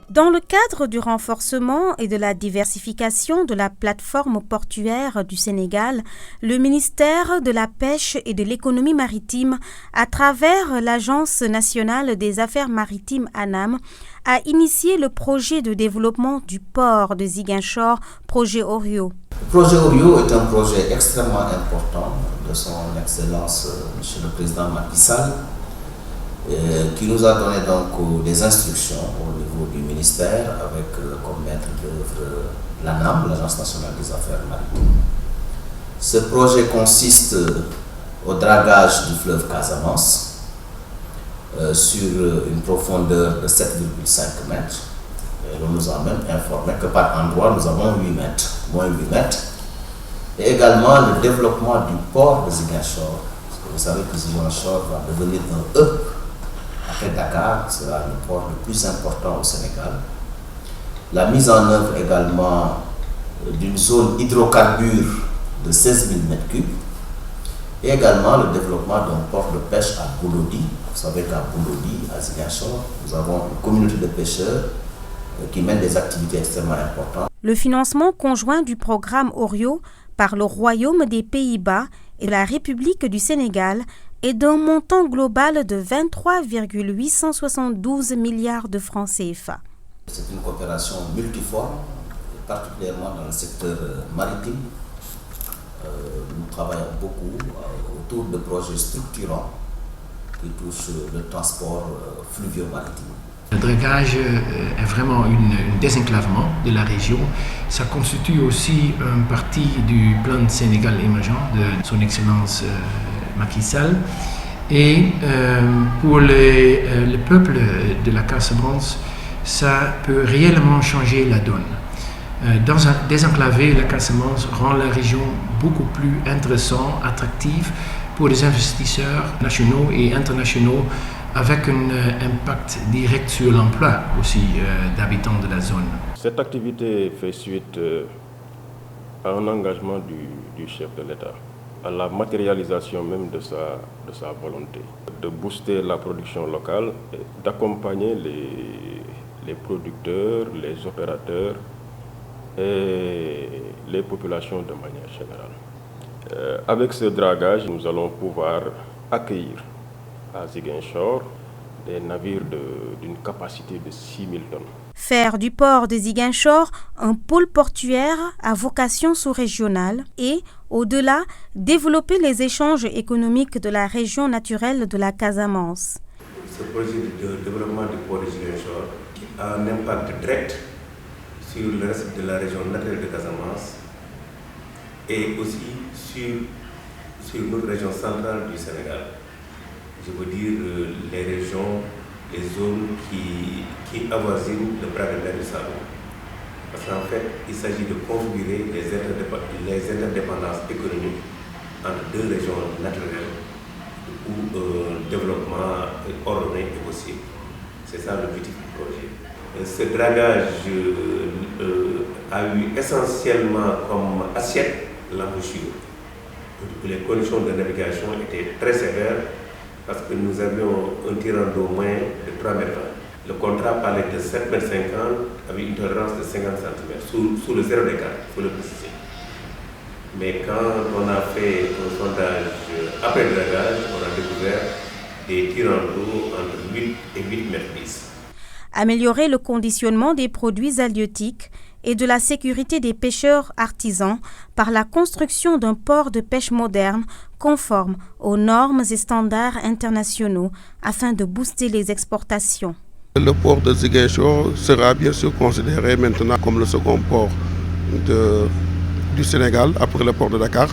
Dans le cadre du renforcement et de la diversification de la plateforme portuaire du Sénégal, le ministère de la Pêche et de l'Économie maritime, à travers l'Agence nationale des affaires maritimes ANAM, a initié le projet de développement du port de Ziguinchor, projet Orio. Le projet Orio est un projet extrêmement important de son Excellence, Monsieur le Président Macky Sall, qui nous a donné donc des instructions au niveau du ministère avec comme maître d'œuvre l'ANAM, l'Agence nationale des affaires maritimes. Ce projet consiste au dragage du fleuve Casamance sur une profondeur de 7,5 mètres. Et l'on nous a même informé que par endroit nous avons 8 mètres, moins 8 mètres. Et également le développement du port de Ziguinchor. Parce que vous savez que Ziguinchor va devenir un hub. Après Dakar sera le port le plus important au Sénégal. La mise en œuvre également d'une zone hydrocarbure de 16 000 m3 et également le développement d'un port de pêche à Boulodi. Vous savez qu'à Boulodi, à Ziguinchor, nous avons une communauté de pêcheurs qui mènent des activités extrêmement importantes. Le financement conjoint du programme Orio par le Royaume des Pays-Bas et la République du Sénégal est d'un montant global de 23,872 milliards de francs CFA. C'est une coopération multiforme, particulièrement dans le secteur maritime. Nous travaillons beaucoup autour de projets structurants qui touchent le transport fluvio-maritime. Le dragage est vraiment un désenclavement de la région. Ça constitue aussi une partie du plan Sénégal émergent de son Excellence Macky Sall. Et pour le peuple de la Casamance, ça peut réellement changer la donne. Dans un désenclavé, la Casamance rend la région beaucoup plus intéressante, attractive pour les investisseurs nationaux et internationaux, avec un impact direct sur l'emploi aussi d'habitants de la zone. Cette activité fait suite à un engagement du chef de l'État, à la matérialisation même de sa volonté, de booster la production locale et d'accompagner les producteurs, les opérateurs et les populations de manière générale. Avec ce dragage, nous allons pouvoir accueillir à Ziguinchor des navires d'une capacité de 6 000 tonnes. Faire du port de Ziguinchor un pôle portuaire à vocation sous-régionale et, au-delà, développer les échanges économiques de la région naturelle de la Casamance. Ce projet de développement du port de Ziguinchor qui a un impact direct sur le reste de la région naturelle de Casamance et aussi sur notre région centrale du Sénégal. Je veux dire les régions, les zones qui avoisinent le bras de mer du Saloum. Parce qu'en fait, il s'agit de configurer les interdépendances économiques entre deux régions naturelles où un développement ordonné est possible. C'est ça l'objectif du projet. Ce dragage a eu essentiellement comme assiette l'embouchure. Les conditions de navigation étaient très sévères parce que nous avions un tirant d'eau moyen de 3 mètres. Le contrat parlait de 7,50 mètres avec une tolérance de 50 cm, sous le zéro d'écart, il faut le préciser. Mais quand on a fait un sondage après le dragage, on a découvert des tirants d'eau entre 8 et 8 mètres 10. Améliorer le conditionnement des produits halieutiques et de la sécurité des pêcheurs artisans par la construction d'un port de pêche moderne conforme aux normes et standards internationaux afin de booster les exportations. Le port de Ziguinchor sera bien sûr considéré maintenant comme le second port du Sénégal après le port de Dakar.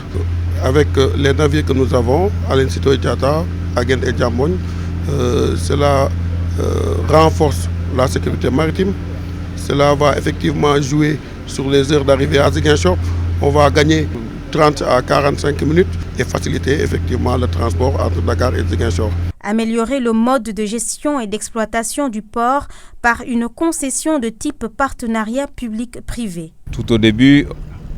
Avec les navires que nous avons, Aline Sitoé Diatta, Agen et Djambogne, cela renforce la sécurité maritime. Cela va effectivement jouer sur les heures d'arrivée à Ziguinchor. On va gagner 30 à 45 minutes et faciliter effectivement le transport entre Dakar et Ziguinchor. Améliorer le mode de gestion et d'exploitation du port par une concession de type partenariat public-privé. Tout au début,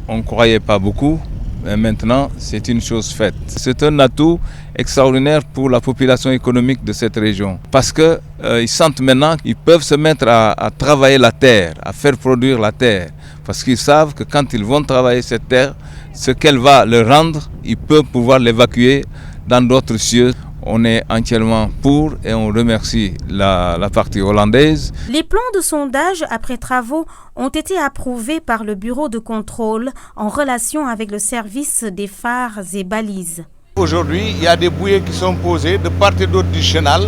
on ne croyait pas beaucoup, mais maintenant c'est une chose faite. C'est un atout extraordinaire pour la population économique de cette région. Parce qu'ils sentent maintenant qu'ils peuvent se mettre à travailler la terre, à faire produire la terre. Parce qu'ils savent que quand ils vont travailler cette terre, ce qu'elle va leur rendre, ils peuvent pouvoir l'évacuer dans d'autres cieux. On est entièrement pour et on remercie la partie hollandaise. Les plans de sondage après travaux ont été approuvés par le bureau de contrôle en relation avec le service des phares et balises. Aujourd'hui, il y a des bouées qui sont posées de part et d'autre du chenal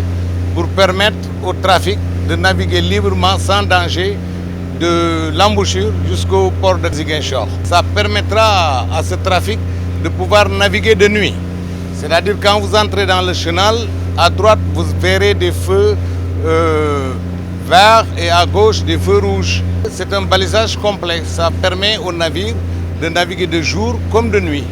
pour permettre au trafic de naviguer librement sans danger de l'embouchure jusqu'au port de Ziguinchor. Ça permettra à ce trafic de pouvoir naviguer de nuit. C'est-à-dire quand vous entrez dans le chenal, à droite vous verrez des feux verts et à gauche des feux rouges. C'est un balisage complet, ça permet aux navires de naviguer de jour comme de nuit.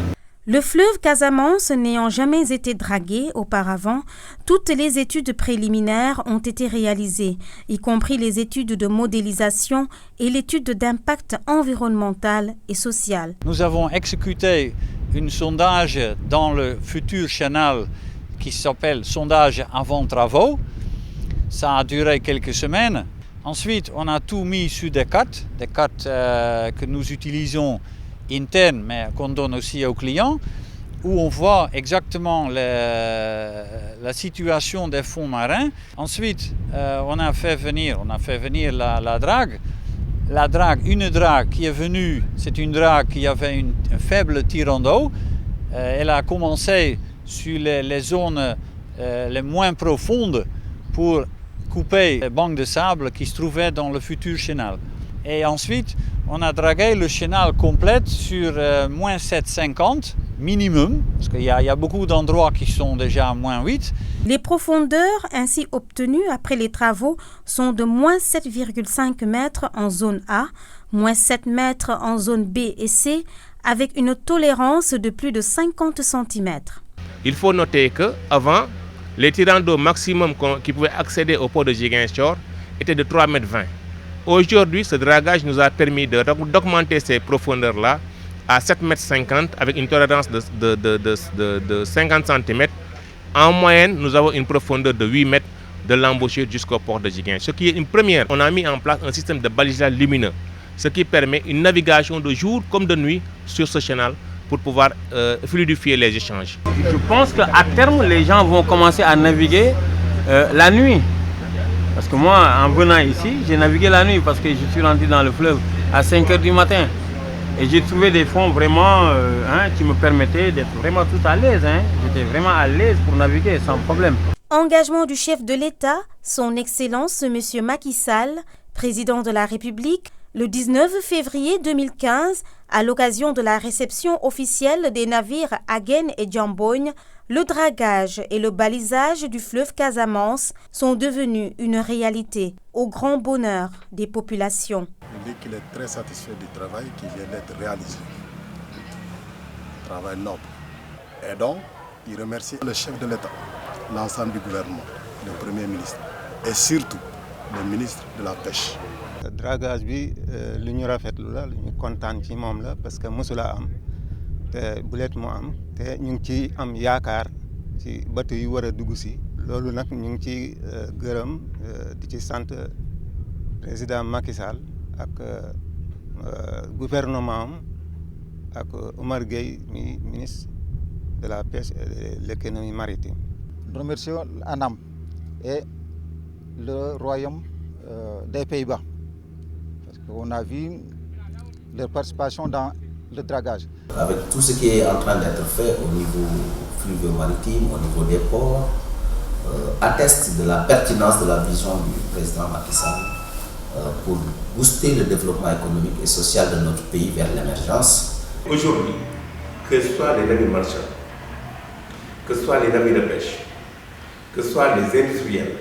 Le fleuve Casamance n'ayant jamais été dragué auparavant, toutes les études préliminaires ont été réalisées, y compris les études de modélisation et l'étude d'impact environnemental et social. Nous avons exécuté un sondage dans le futur canal qui s'appelle sondage avant travaux. Ça a duré quelques semaines. Ensuite, on a tout mis sur des cartes que nous utilisons internes, mais qu'on donne aussi aux clients, où on voit exactement la situation des fonds marins. Ensuite, on a fait venir la drague. La drague, une drague qui est venue, c'est une drague qui avait un faible tirant d'eau. Elle a commencé sur les zones les moins profondes pour couper les bancs de sable qui se trouvaient dans le futur chenal. Et ensuite, on a dragué le chenal complet sur moins 7,50 minimum, parce qu'il y a beaucoup d'endroits qui sont déjà à moins 8. Les profondeurs ainsi obtenues après les travaux sont de moins 7,5 mètres en zone A, moins 7 mètres en zone B et C, avec une tolérance de plus de 50 cm. Il faut noter qu'avant, les tirants d'eau maximum qui pouvaient accéder au port de Ziguinchor étaient de 3,20 m. Aujourd'hui, ce dragage nous a permis d'augmenter ces profondeurs-là à 7,50 m avec une tolérance de 50 cm. En moyenne, nous avons une profondeur de 8 mètres de l'embouchure jusqu'au port de Ziguinchor. Ce qui est une première. On a mis en place un système de balisage lumineux, ce qui permet une navigation de jour comme de nuit sur ce chenal pour pouvoir fluidifier les échanges. Je pense qu'à terme, les gens vont commencer à naviguer la nuit. Parce que moi, en venant ici, j'ai navigué la nuit parce que je suis rentré dans le fleuve à 5 h du matin. Et j'ai trouvé des fonds vraiment qui me permettaient d'être vraiment tout à l'aise. J'étais vraiment à l'aise pour naviguer sans problème. Engagement du chef de l'État, son Excellence M. Macky Sall, président de la République, le 19 février 2015, à l'occasion de la réception officielle des navires Agen et Djambogne, le dragage et le balisage du fleuve Casamance sont devenus une réalité, au grand bonheur des populations. Il dit qu'il est très satisfait du travail qui vient d'être réalisé. Travail noble. Et donc, il remercie le chef de l'État, l'ensemble du gouvernement, le Premier ministre et surtout le ministre de la Pêche. Le dragage bi lu ñu rafetlu la lu ñu kontaan ci moom la parce que mosula am te bulet moo am te ñu ngi ci am yaakaar ci bateau yi war a dugg si loolu nag ñu ngi ci gërëm di ci sant président Macky Sall ak gouvernement am ak Omar Gueye mi ministre de la Pêche et de l'économie maritime. Nous remercions l'ANAM et le Royaume des Pays-Bas. On a vu leur participation dans le dragage. Avec tout ce qui est en train d'être fait au niveau fluvio-maritime, au niveau des ports, atteste de la pertinence de la vision du président Macky Sall pour booster le développement économique et social de notre pays vers l'émergence. Aujourd'hui, que ce soit les navires marchands, que ce soit les navires de pêche, que ce soit les industriels,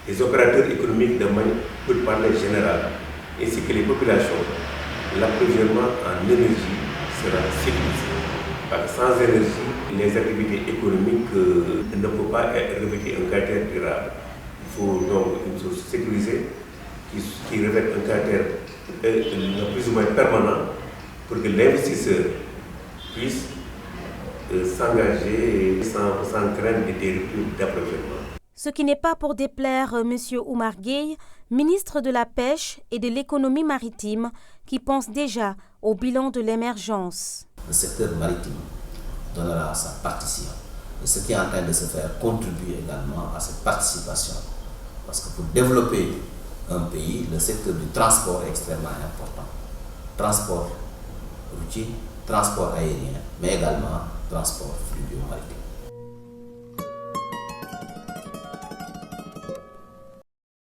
les opérateurs économiques de manière, pour parler général, ainsi que les populations, l'approvisionnement en énergie sera sécurisé. Parce que sans énergie, les activités économiques ne peuvent pas revêtir un caractère durable. Il faut donc une source sécurisée qui revête un caractère plus ou moins permanent pour que l'investisseur puisse s'engager sans crainte des ruptures d'approvisionnement. Ce qui n'est pas pour déplaire M. Oumar Gueye, ministre de la Pêche et de l'Économie maritime, qui pense déjà au bilan de l'émergence. Le secteur maritime donnera sa partition. Et ce qui est en train de se faire contribue également à cette participation. Parce que pour développer un pays, le secteur du transport est extrêmement important. Transport routier, transport aérien, mais également transport fluvial maritime.